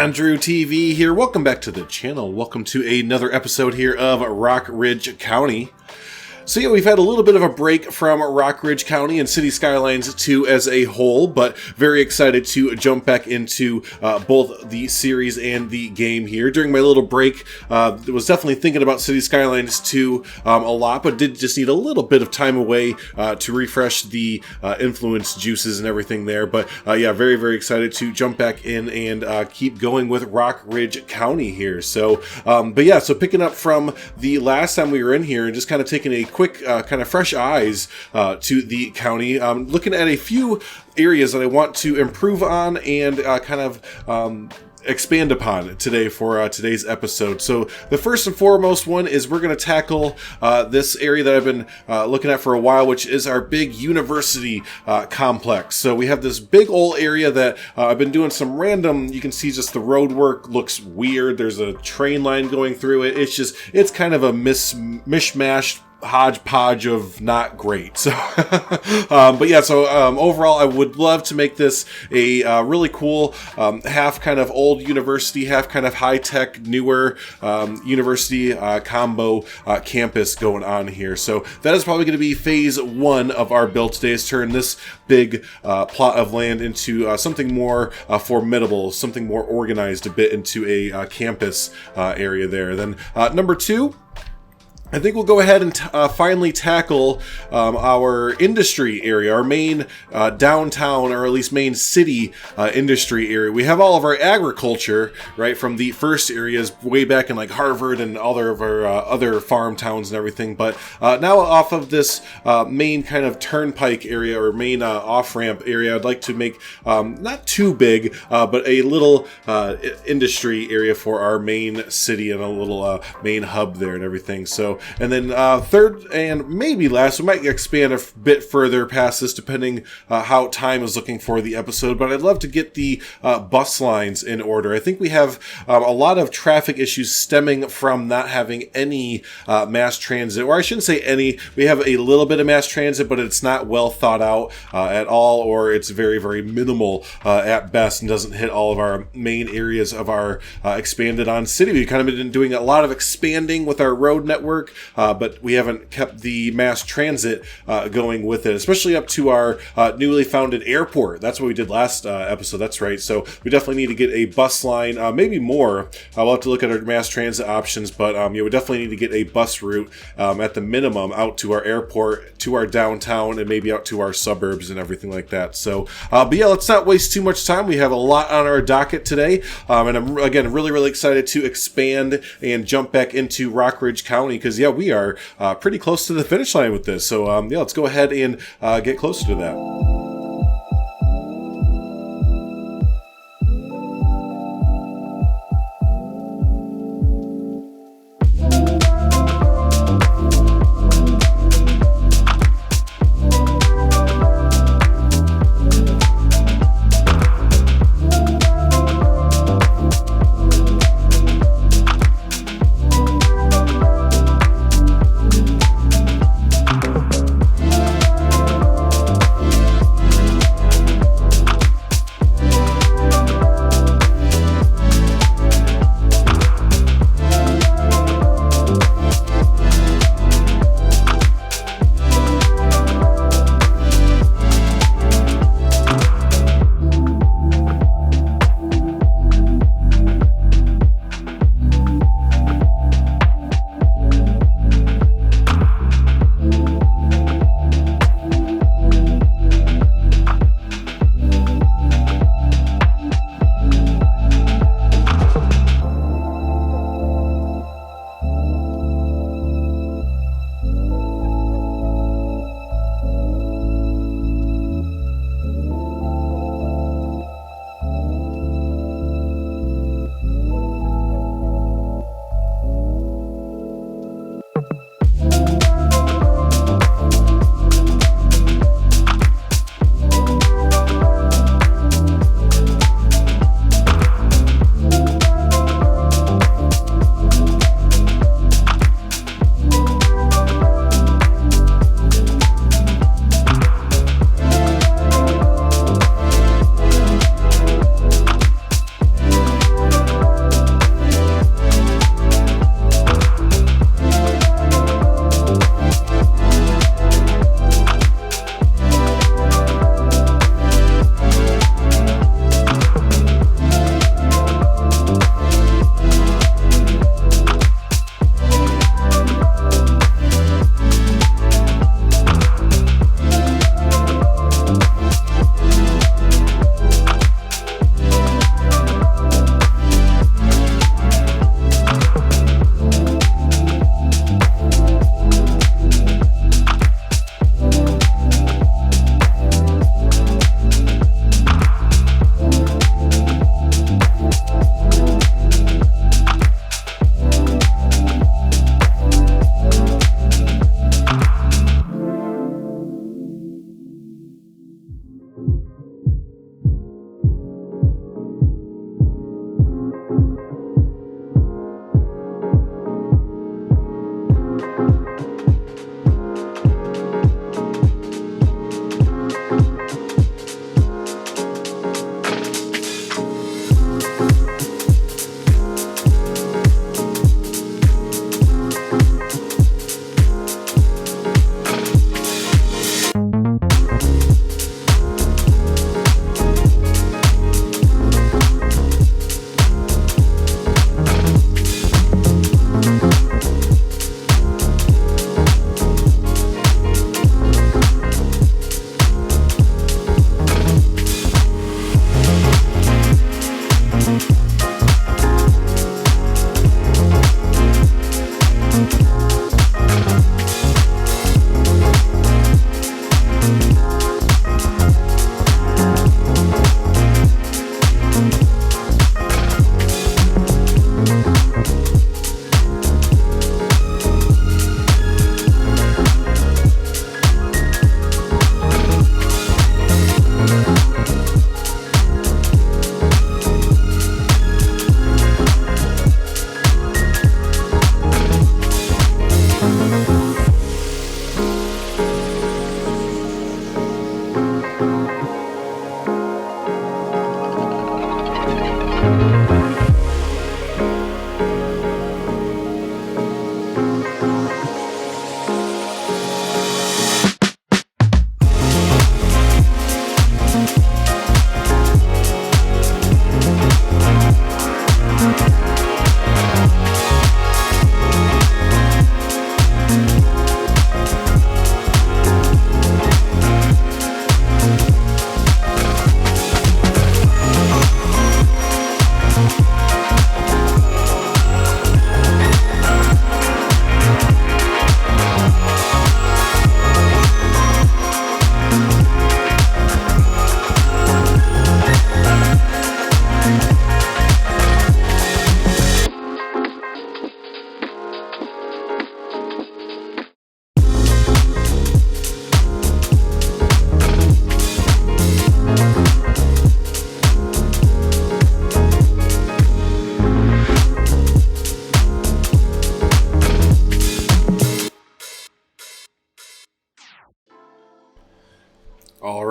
Andrew TV here. Welcome back to the channel. Welcome to another episode here of Rockridge County. So yeah, we've had a little bit of a break from Rockridge County and Cities Skylines II as a whole, but very excited to jump back into both the series and the game here. During my little break, was definitely thinking about Cities Skylines II a lot, but did just need a little bit of time away to refresh the influence juices and everything there. But yeah, very, very excited to jump back in and keep going with Rockridge County here. So, but yeah, so picking up from the last time we were in here and just kind of taking a quick kind of fresh eyes to the county, looking at a few areas that I want to improve on and kind of expand upon today for today's episode. So the first and foremost one is we're going to tackle this area that I've been looking at for a while, which is our big university complex. So we have this big old area that I've been doing some random, you can see just the road work looks weird. There's a train line going through it. It's kind of a mishmash hodgepodge of not great. So but yeah, so overall I would love to make this a really cool half kind of old university, half kind of high-tech newer university combo campus going on here. So that is probably going to be phase one of our build today, is turn this big plot of land into something more formidable, something more organized, a bit into a campus area there. Then number two, I think we'll go ahead and finally tackle our industry area, our main downtown, or at least main city industry area. We have all of our agriculture, right, from the first areas way back in like Harvard and all of our other farm towns and everything. But now off of this main kind of turnpike area or main off-ramp area, I'd like to make not too big, but a little industry area for our main city and a little main hub there and everything. So, and then third and maybe last, we might expand a bit further past this depending how time is looking for the episode, but I'd love to get the bus lines in order. I think we have a lot of traffic issues stemming from not having any mass transit, or I shouldn't say any. We have a little bit of mass transit, but it's not well thought out at all, or it's very, very minimal at best and doesn't hit all of our main areas of our expanded on city. We've kind of been doing a lot of expanding with our road network, but we haven't kept the mass transit going with it, especially up to our newly founded airport. That's what we did last episode. That's right. So we definitely need to get a bus line, maybe more. We'll have to look at our mass transit options, but yeah, we definitely need to get a bus route at the minimum out to our airport, to our downtown, and maybe out to our suburbs and everything like that. So, but yeah, let's not waste too much time. We have a lot on our docket today, and I'm again really, really excited to expand and jump back into Rockridge County because yeah, we are pretty close to the finish line with this. So yeah, let's go ahead and get closer to that.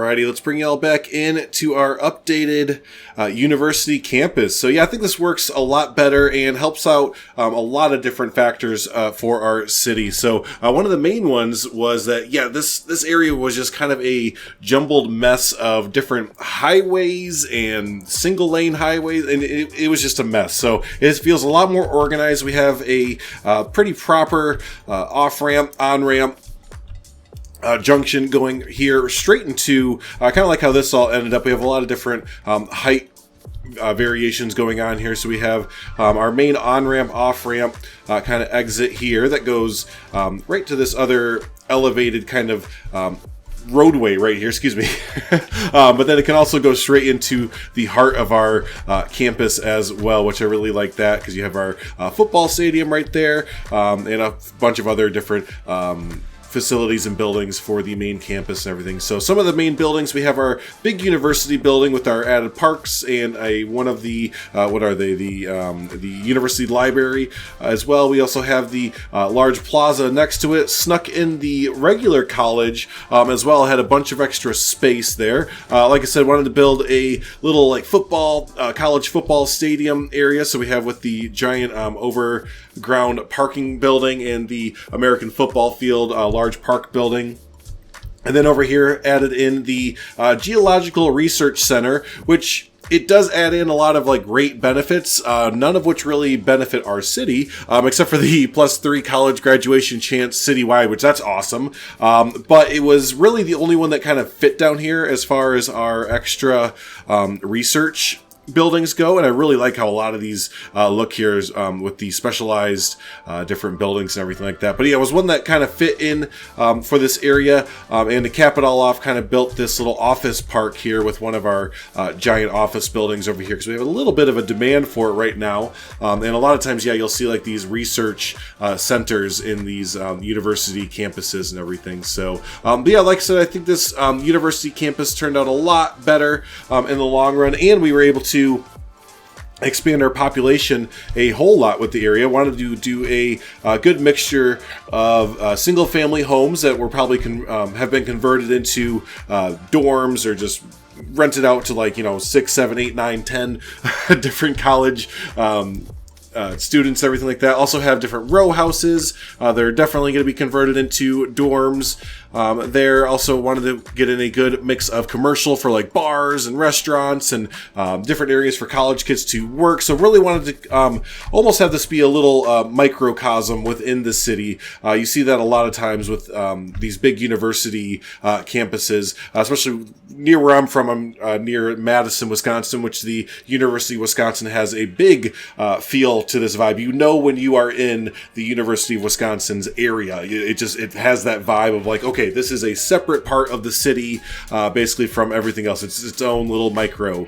Alrighty, let's bring y'all back in to our updated university campus. So yeah, I think this works a lot better and helps out a lot of different factors for our city. So one of the main ones was that, yeah, this area was just kind of a jumbled mess of different highways and single lane highways, and it was just a mess. So it feels a lot more organized. We have a pretty proper off-ramp, on-ramp, junction going here straight into kind of like how this all ended up. We have a lot of different height variations going on here. So we have our main on-ramp, off-ramp kind of exit here that goes right to this other elevated kind of roadway right here, excuse me. But then it can also go straight into the heart of our campus as well, which I really like that, because you have our football stadium right there, and a bunch of other different facilities and buildings for the main campus and everything. So some of the main buildings, we have our big university building with our added parks and one of the what are they, the university library as well. We also have the large plaza next to it. Snuck in the regular college as well. Had a bunch of extra space there. Like I said, wanted to build a little like football college football stadium area. So we have with the giant overground parking building and the American football field large park building. And then over here added in the Geological Research Center, which it does add in a lot of like great benefits, none of which really benefit our city, except for the +3 college graduation chance citywide, which that's awesome. But it was really the only one that kind of fit down here as far as our extra research buildings go, and I really like how a lot of these look here with the specialized different buildings and everything like that. But yeah, it was one that kind of fit in for this area, and to cap it all off, kind of built this little office park here with one of our giant office buildings over here, because we have a little bit of a demand for it right now. And a lot of times, yeah, you'll see like these research centers in these university campuses and everything. So but yeah, like I said, I think this university campus turned out a lot better in the long run, and we were able to expand our population a whole lot with the area. Wanted to do a good mixture of single family homes that were probably have been converted into dorms or just rented out to, like, 6, 7, 8, 9, 10 different college students, everything like that. Also have different row houses. They're definitely going to be converted into dorms. There also wanted to get in a good mix of commercial for like bars and restaurants and different areas for college kids to work. So really wanted to almost have this be a little microcosm within the city. You see that a lot of times with these big university campuses, especially near where I'm from. I'm near Madison, Wisconsin, which the University of Wisconsin has a big feel to this vibe. You know when you are in the University of Wisconsin's area, it has that vibe of like, okay, this is a separate part of the city, basically from everything else. It's its own little micro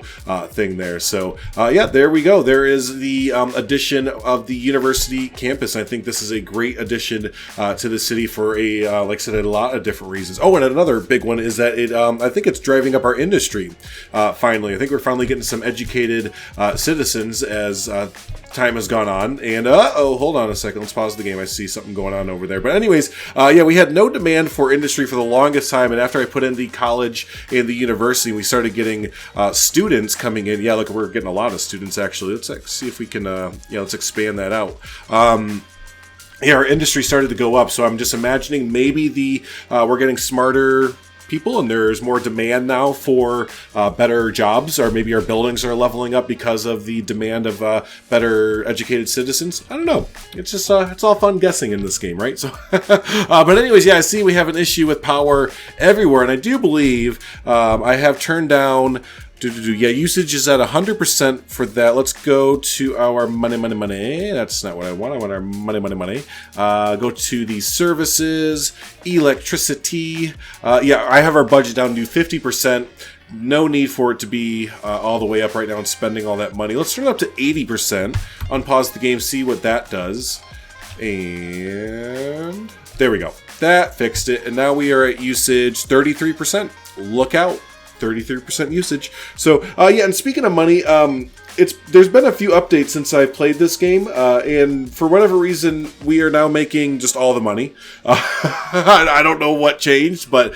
thing there. So yeah, there we go. There is the addition of the university campus. I think this is a great addition to the city for like I said, a lot of different reasons. Oh, and another big one is that I think it's driving up our industry. Finally, I think we're finally getting some educated citizens as time has gone on. And hold on a second, let's pause the game. I see something going on over there. But anyways, yeah, we had no demand for industry for the longest time, and after I put in the college and the university, we started getting students coming in. Yeah, look, we're getting a lot of students actually. Let's see if we can let's expand that out. Yeah, our industry started to go up, so I'm just imagining maybe we're getting smarter people, and there's more demand now for better jobs, or maybe our buildings are leveling up because of the demand of better educated citizens. I don't know. It's just it's all fun guessing in this game, right? So, but anyways, yeah, I see we have an issue with power everywhere, and I do believe I have turned down. Yeah, usage is at 100% for that. Let's go to our money. That's not what I want. I want our money. Go to the services, electricity. Yeah, I have our budget down to 50%. No need for it to be all the way up right now and spending all that money. Let's turn it up to 80%. Unpause the game, see what that does. And there we go. That fixed it. And now we are at usage 33%. Look out. 33% usage. So, yeah, and speaking of money, there's been a few updates since I played this game, and for whatever reason, we are now making just all the money. I don't know what changed, but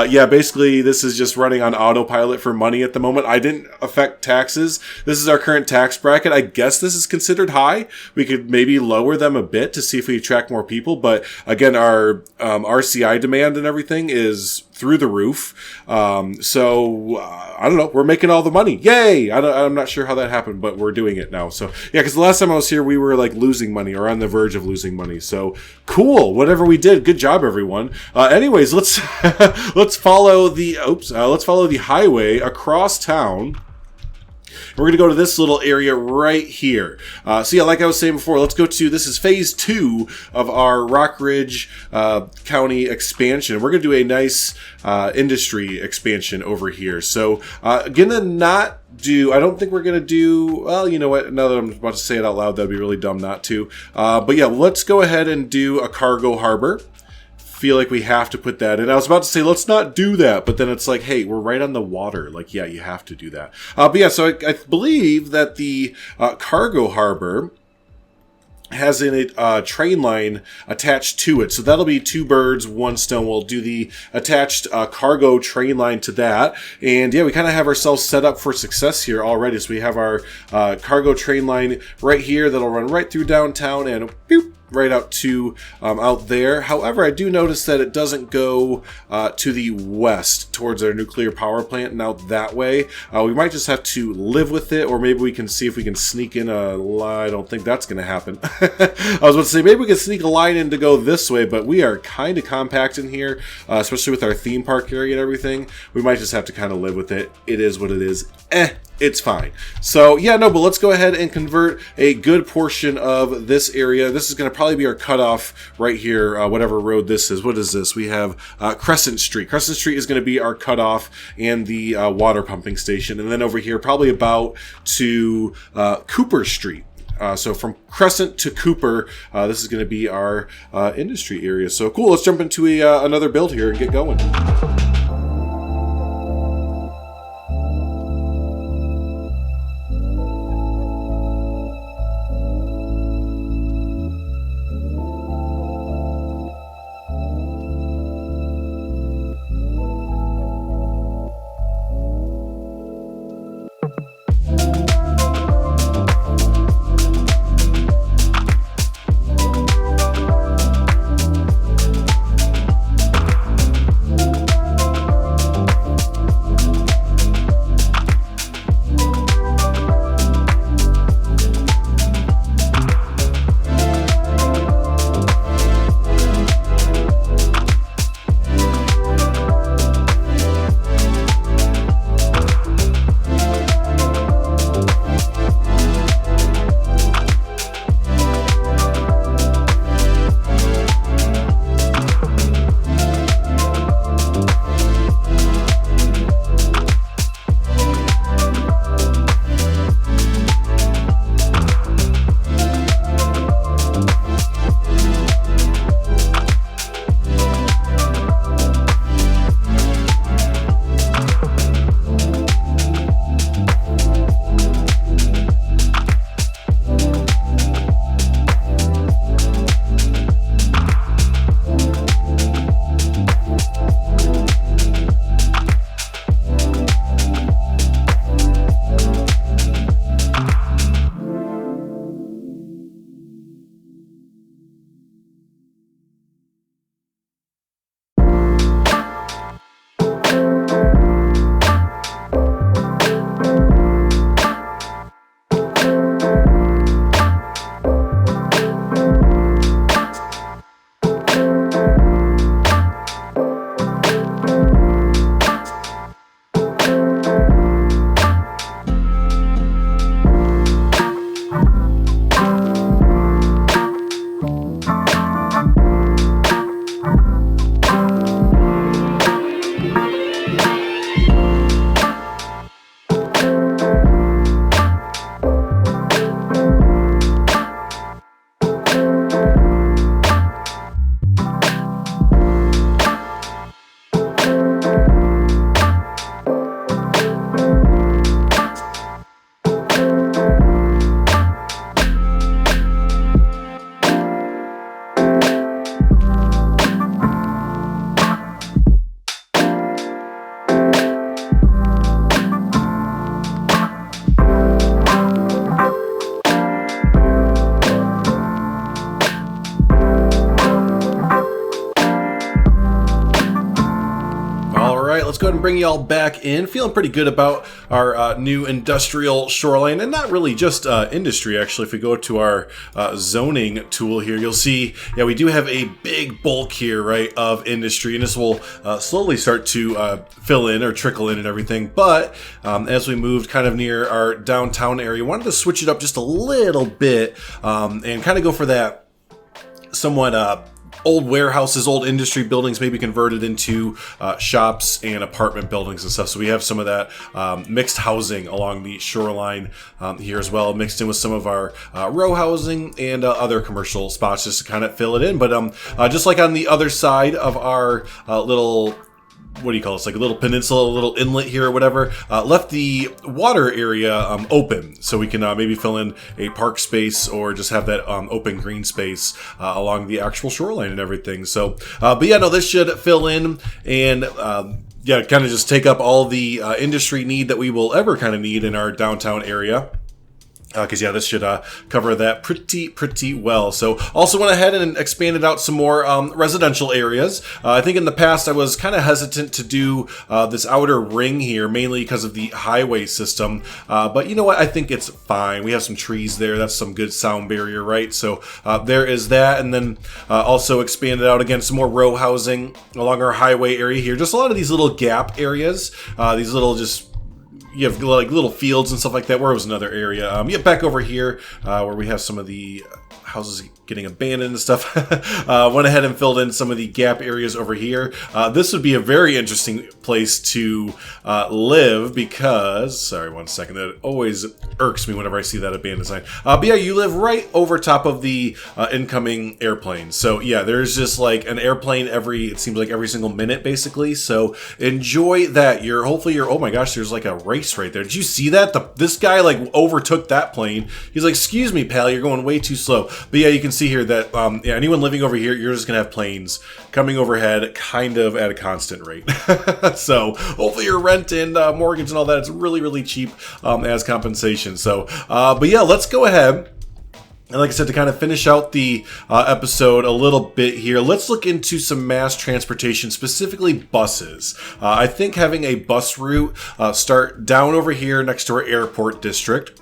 yeah, basically this is just running on autopilot for money at the moment. I didn't affect taxes. This is our current tax bracket. I guess this is considered high. We could maybe lower them a bit to see if we attract more people, but again, our RCI demand and everything is through the roof. So I don't know. We're making all the money. Yay! I'm not sure how that happened, but we're doing it now. So yeah, because the last time I was here, we were like losing money or on the verge of losing money. So cool. Whatever we did, good job, everyone. Anyways, let's let's follow the highway across town. We're going to go to this little area right here. So yeah, like I was saying before, let's go to, this is phase 2 of our Rockridge County expansion. We're going to do a nice industry expansion over here. So I don't think we're going to do, well, you know what, now that I'm about to say it out loud, that'd be really dumb not to. But yeah, let's go ahead and do a cargo harbor. Feel like we have to put that in. I was about to say, let's not do that, but then it's like, hey, we're right on the water. Like, yeah, you have to do that. But yeah, so I believe that the cargo harbor has a train line attached to it. So that'll be 2 birds, 1 stone. We'll do the attached cargo train line to that. And yeah, we kind of have ourselves set up for success here already. So we have our cargo train line right here that'll run right through downtown and boop, right out to out there. However, I do notice that it doesn't go to the west towards our nuclear power plant and out that way. We might just have to live with it, or maybe we can see if we can sneak in a line. I don't think that's going to happen. I was about to say maybe we can sneak a line in to go this way, but we are kind of compact in here, especially with our theme park area and everything. We might just have to kind of live with it. It is what it is. It's fine. So yeah, no, but let's go ahead and convert a good portion of this area. This is going to probably be our cutoff right here, whatever road this is. What is this? We have Crescent Street. Crescent Street is going to be our cutoff and the water pumping station. And then over here, probably about to Cooper Street. So from Crescent to Cooper, this is going to be our industry area. So cool. Let's jump into another build here and get going. let's go ahead and bring y'all back in. Feeling pretty good about our new industrial shoreline, and not really just industry, actually. If we go to our zoning tool here, you'll see, yeah, we do have a big bulk here, right, of industry, and this will slowly start to fill in or trickle in and everything. But as we moved kind of near our downtown area, wanted to switch it up just a little bit and kind of go for that somewhat old warehouses, old industry buildings, maybe converted into shops and apartment buildings and stuff. So we have some of that mixed housing along the shoreline here as well, mixed in with some of our row housing and other commercial spots just to kind of fill it in. But just like on the other side of our little, what do you call this, like a little peninsula, a little inlet here or whatever, left the water area open, so we can maybe fill in a park space or just have that open green space along the actual shoreline and everything. So but yeah, no, this should fill in and yeah, kind of just take up all the industry need that we will ever kind of need in our downtown area. Because yeah, this should cover that pretty well. So also went ahead and expanded out some more residential areas. I think in the past I was kind of hesitant to do this outer ring here, mainly because of the highway system. But you know what? I think it's fine. We have some trees there. That's some good sound barrier, right? So there is that. And then also expanded out again some more row housing along our highway area here. Just a lot of these little gap areas. These little just, you have like little fields and stuff like that. Where was another area? Yeah, back over here where we have some of the houses getting abandoned and stuff. Went ahead and filled in some of the gap areas over here. This would be a very interesting place to live because, sorry, one second, that always irks me whenever I see that abandoned sign. But yeah, you live right over top of the incoming airplane. So yeah, there's just like an airplane it seems like every single minute basically. So enjoy that. Hopefully you're, oh my gosh, there's like a race right there. Did you see that? This guy like overtook that plane. He's like, excuse me, pal, you're going way too slow. But yeah, you can see here that yeah, anyone living over here, you're just gonna have planes coming overhead kind of at a constant rate. So hopefully your rent and mortgage and all that, it's really cheap as compensation. So but yeah, let's go ahead. And like I said, to kind of finish out the episode a little bit here, let's look into some mass transportation, specifically buses. I think having a bus route start down over here next to our airport district,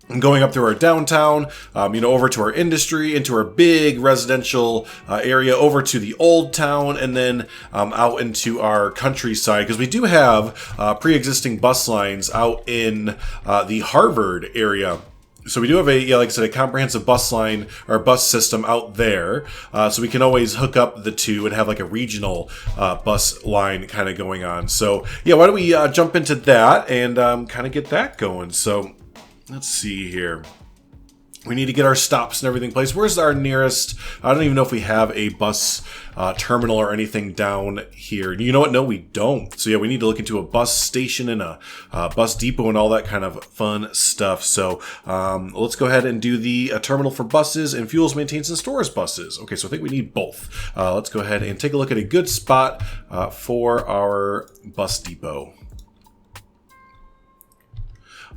and going up through our downtown, over to our industry, into our big residential area, over to the old town, and then out into our countryside, because we do have pre-existing bus lines out in the Harvard area. So we do have like I said, a comprehensive bus line or bus system out there. So we can always hook up the two and have like a regional bus line kind of going on. So yeah, why don't we jump into that and kind of get that going. So let's see here. We need to get our stops and everything placed. Where's our nearest? I don't even know if we have a bus terminal or anything down here. You know what? No, we don't. So yeah, we need to look into a bus station and a bus depot and all that kind of fun stuff. So let's go ahead and do the terminal for buses and fuels, maintains, and stores buses. Okay, so I think we need both. Let's go ahead and take a look at a good spot for our bus depot.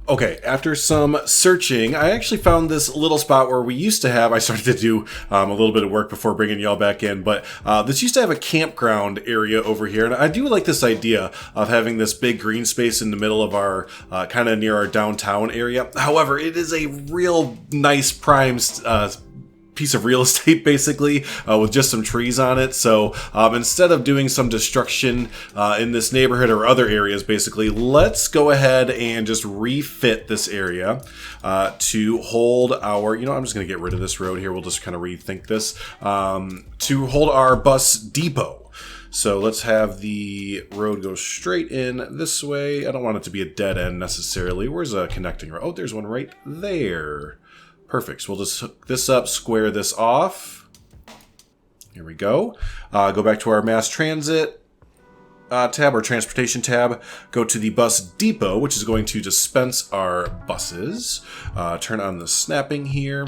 Okay, after some searching, I actually found this little spot where we used to have, I started to do a little bit of work before bringing y'all back in, but this used to have a campground area over here, and I do like this idea of having this big green space in the middle of our, kind of near our downtown area. However, it is a real nice prime piece of real estate basically with just some trees on it. So instead of doing some destruction in this neighborhood or other areas basically, let's go ahead and just refit this area to hold our, I'm just going to get rid of this road here. We'll just kind of rethink this to hold our bus depot. So let's have the road go straight in this way. I don't want it to be a dead end necessarily. Where's a connecting road? Oh, there's one right there. Perfect. So we'll just hook this up, square this off. Here we go. Go back to our mass transit tab or transportation tab. Go to the bus depot, which is going to dispense our buses. Turn on the snapping here.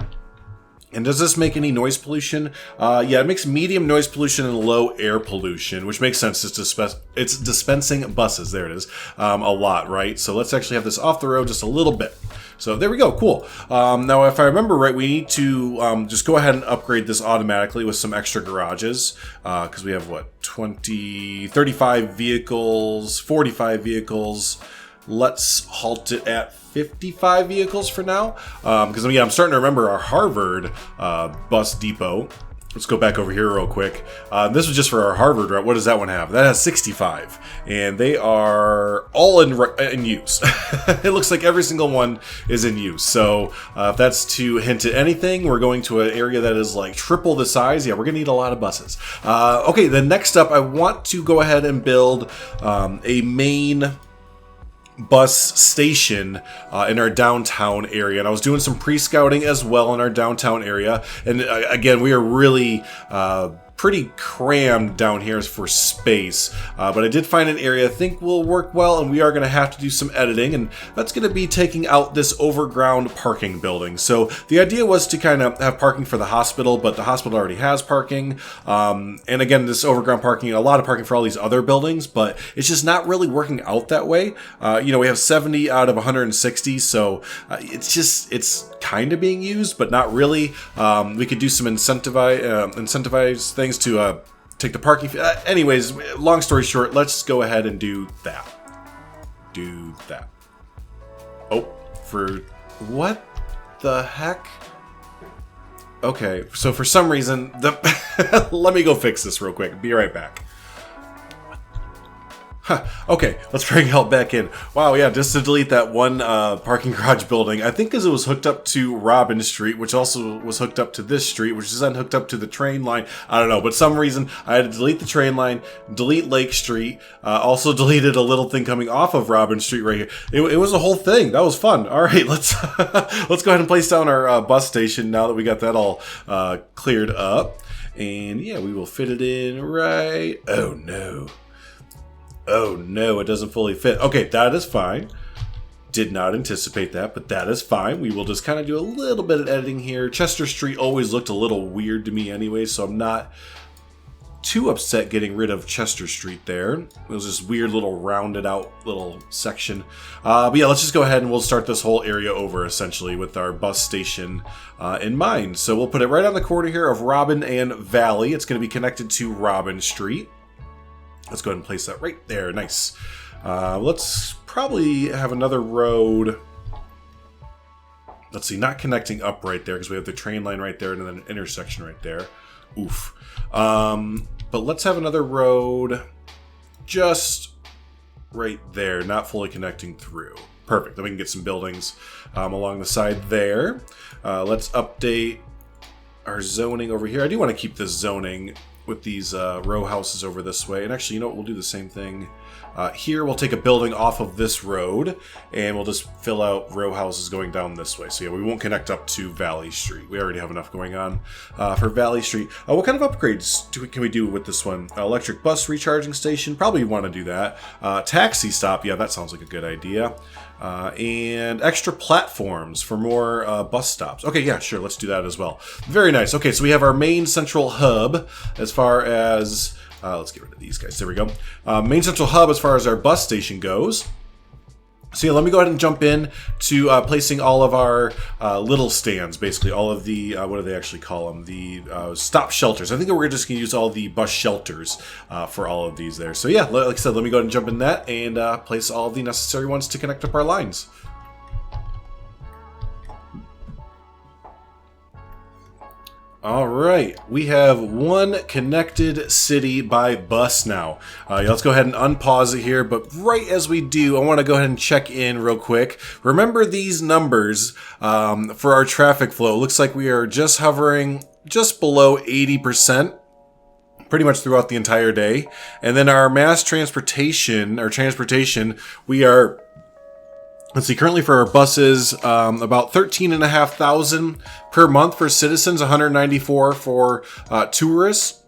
And does this make any noise pollution? Yeah, it makes medium noise pollution and low air pollution, which makes sense. It's dispensing buses. There it is. A lot, right? So let's actually have this off the road just a little bit. So there we go, cool. Now, if I remember right, we need to just go ahead and upgrade this automatically with some extra garages, because we have, what, 35 vehicles, 45 vehicles. Let's halt it at 55 vehicles for now, because again, I'm starting to remember our Harvard bus depot. Let's go back over here real quick. This was just for our Harvard route. What does that one have? That has 65, and they are all in use. It looks like every single one is in use. So if that's to hint at anything, we're going to an area that is like triple the size. Yeah, we're gonna need a lot of buses. Okay, then next up, I want to go ahead and build a main bus station in our downtown area, and I was doing some pre-scouting as well in our downtown area, and again, we are really pretty crammed down here for space, but I did find an area I think will work well, and we are going to have to do some editing, and that's going to be taking out this overground parking building. So the idea was to kind of have parking for the hospital, but the hospital already has parking, and again, this overground parking, a lot of parking for all these other buildings, but it's just not really working out that way. You know, we have 70 out of 160, so it's kind of being used, but not really. We could do some incentivize things to take the parking fee. Anyways, long story short, let's go ahead and do that. Oh, for what the heck? Okay, so for some reason, let me go fix this real quick. Be right back. Okay, let's bring help back in. Wow, yeah, just to delete that one parking garage building, I think because it was hooked up to Robin Street, which also was hooked up to this street, which is then hooked up to the train line. I don't know, but some reason I had to delete the train line, delete Lake Street, also deleted a little thing coming off of Robin Street right here. It was a whole thing. That was fun. All right, let's let's go ahead and place down our bus station now that we got that all cleared up. And yeah, we will fit it in right. Oh no. Oh no, it doesn't fully fit. Okay, that is fine. Did not anticipate that, but that is fine. We will just kind of do a little bit of editing here. Chester Street always looked a little weird to me anyway, so I'm not too upset getting rid of Chester Street there. It was this weird little rounded out little section. But yeah, let's just go ahead and we'll start this whole area over essentially with our bus station in mind. So we'll put it right on the corner here of Robin and Valley. It's going to be connected to Robin Street. Let's go ahead and place that right there. Nice. Let's probably have another road. Let's see, not connecting up right there because we have the train line right there and then an intersection right there. Oof. But let's have another road just right there, not fully connecting through. Perfect. Then we can get some buildings along the side there. Let's update our zoning over here. I do want to keep this zoning with these row houses over this way. And actually, you know what? We'll do the same thing here. We'll take a building off of this road and we'll just fill out row houses going down this way. So yeah, we won't connect up to Valley Street. We already have enough going on for Valley Street. What kind of upgrades can we do with this one? Electric bus recharging station. Probably want to do that. Taxi stop. Yeah, that sounds like a good idea. And extra platforms for more bus stops. Okay, yeah, sure, let's do that as well. Very nice. Okay, so we have our main central hub as far as... let's get rid of these guys. There we go. Main central hub as far as our bus station goes. So yeah, let me go ahead and jump in to placing all of our little stands, basically all of the, what do they actually call them? The stop shelters. I think we're just going to use all the bus shelters for all of these there. So yeah, like I said, let me go ahead and jump in that and place all the necessary ones to connect up our lines. All right, we have one connected city by bus now. Let's go ahead and unpause it here, but right as we do, I want to go ahead and check in real quick. Remember these numbers for our traffic flow. It looks like we are just hovering just below 80%. Pretty much throughout the entire day. And then our mass transportation, we are... Let's see, currently for our buses, about 13,500 per month for citizens, 194 for tourists.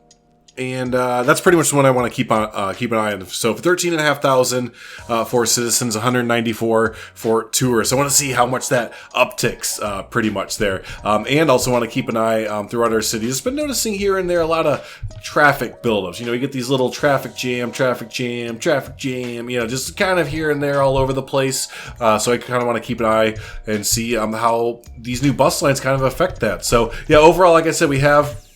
And that's pretty much the one I want to keep an eye on. So for 13,500 for citizens, 194 for tourists. I want to see how much that upticks pretty much there. And also want to keep an eye throughout our city. Just been noticing here and there a lot of traffic buildups. You get these little traffic jam, just kind of here and there all over the place. So I kind of want to keep an eye and see how these new bus lines kind of affect that. So yeah, overall, like I said, we have,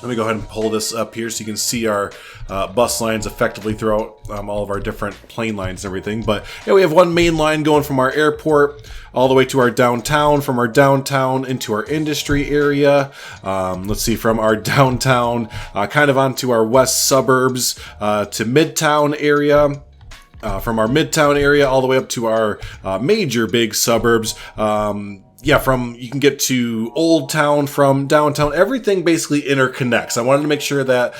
let me go ahead and pull this up here so you can see our bus lines effectively throughout all of our different plane lines and everything. But yeah, we have one main line going from our airport all the way to our downtown, from our downtown into our industry area. Let's see, from our downtown kind of onto our west suburbs to midtown area. From our midtown area all the way up to our major big suburbs. You can get to Old Town from downtown. Everything basically interconnects. I wanted to make sure that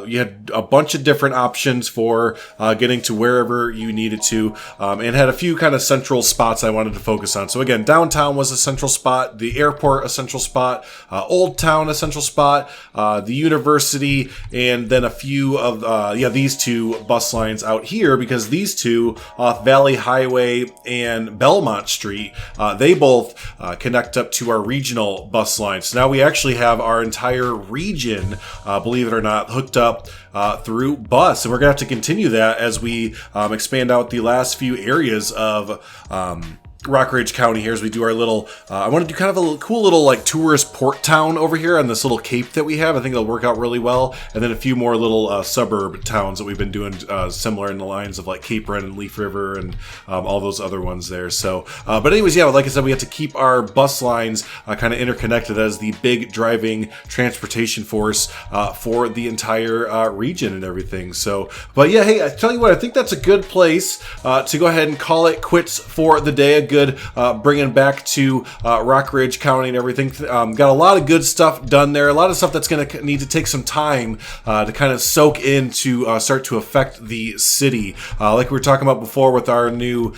you had a bunch of different options for getting to wherever you needed to, and had a few kind of central spots I wanted to focus on. So again, downtown was a central spot, the airport a central spot, Old Town a central spot, the university, and then a few of these two bus lines out here, because these two off Valley Highway and Belmont Street, they both connect up to our regional bus lines. So now we actually have our entire region, believe it or not, hooked up through bus. And we're going to have to continue that as we expand out the last few areas of Rockridge County here as we do our little, I want to do kind of a cool little like tourist port town over here on this little cape that we have. I think it'll work out really well. And then a few more little suburb towns that we've been doing similar in the lines of like Cape Red and Leaf River and all those other ones there. So, but anyways, yeah, like I said, we have to keep our bus lines kind of interconnected as the big driving transportation force for the entire region and everything. So, but yeah, hey, I tell you what, I think that's a good place to go ahead and call it quits for the day. Good bringing back to Rockridge County and everything. Got a lot of good stuff done there. A lot of stuff that's going to need to take some time to kind of soak in to start to affect the city. Like we were talking about before with our new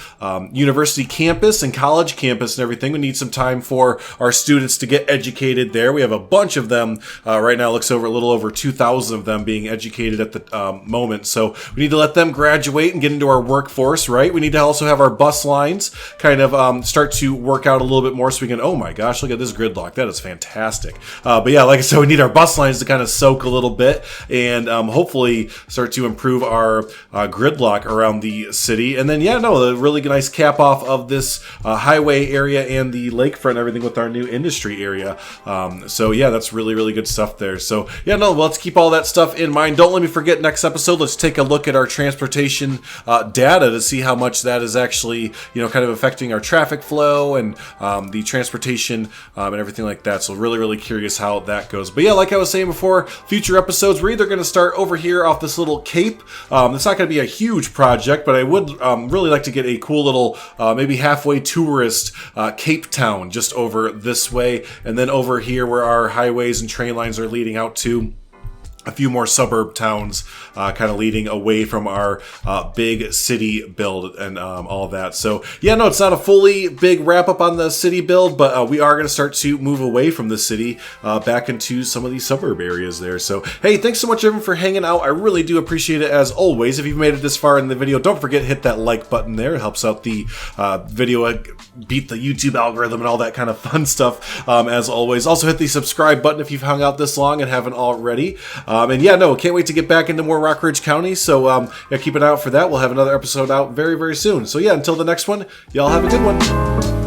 university campus and college campus and everything, we need some time for our students to get educated there. We have a bunch of them right now. It looks over a little over 2,000 of them being educated at the moment. So we need to let them graduate and get into our workforce, right? We need to also have our bus lines kind of start to work out a little bit more so we can, oh my gosh, look at this gridlock. That is fantastic. But yeah, like I said, we need our bus lines to kind of soak a little bit and hopefully start to improve our gridlock around the city. And then, yeah, no, a really nice cap off of this highway area and the lakefront, everything with our new industry area. So yeah, that's really, really good stuff there. So yeah, no, let's keep all that stuff in mind. Don't let me forget, next episode, let's take a look at our transportation data to see how much that is actually, kind of affecting our traffic flow and the transportation and everything like that. So really, really curious how that goes. But yeah, like I was saying before, future episodes, we're either going to start over here off this little cape. It's not going to be a huge project, but I would really like to get a cool little maybe halfway tourist Cape Town just over this way. And then over here where our highways and train lines are leading out to, a few more suburb towns kind of leading away from our big city build and all of that. So yeah, no, it's not a fully big wrap up on the city build, but we are going to start to move away from the city back into some of these suburb areas there. So hey, thanks so much everyone for hanging out. I really do appreciate it as always. If you've made it this far in the video, don't forget to hit that like button there. It helps out the video, beat the YouTube algorithm and all that kind of fun stuff as always. Also hit the subscribe button if you've hung out this long and haven't already. And yeah, no, can't wait to get back into more Rockridge County. So yeah, keep an eye out for that. We'll have another episode out very, very soon. So yeah, until the next one, y'all have a good one.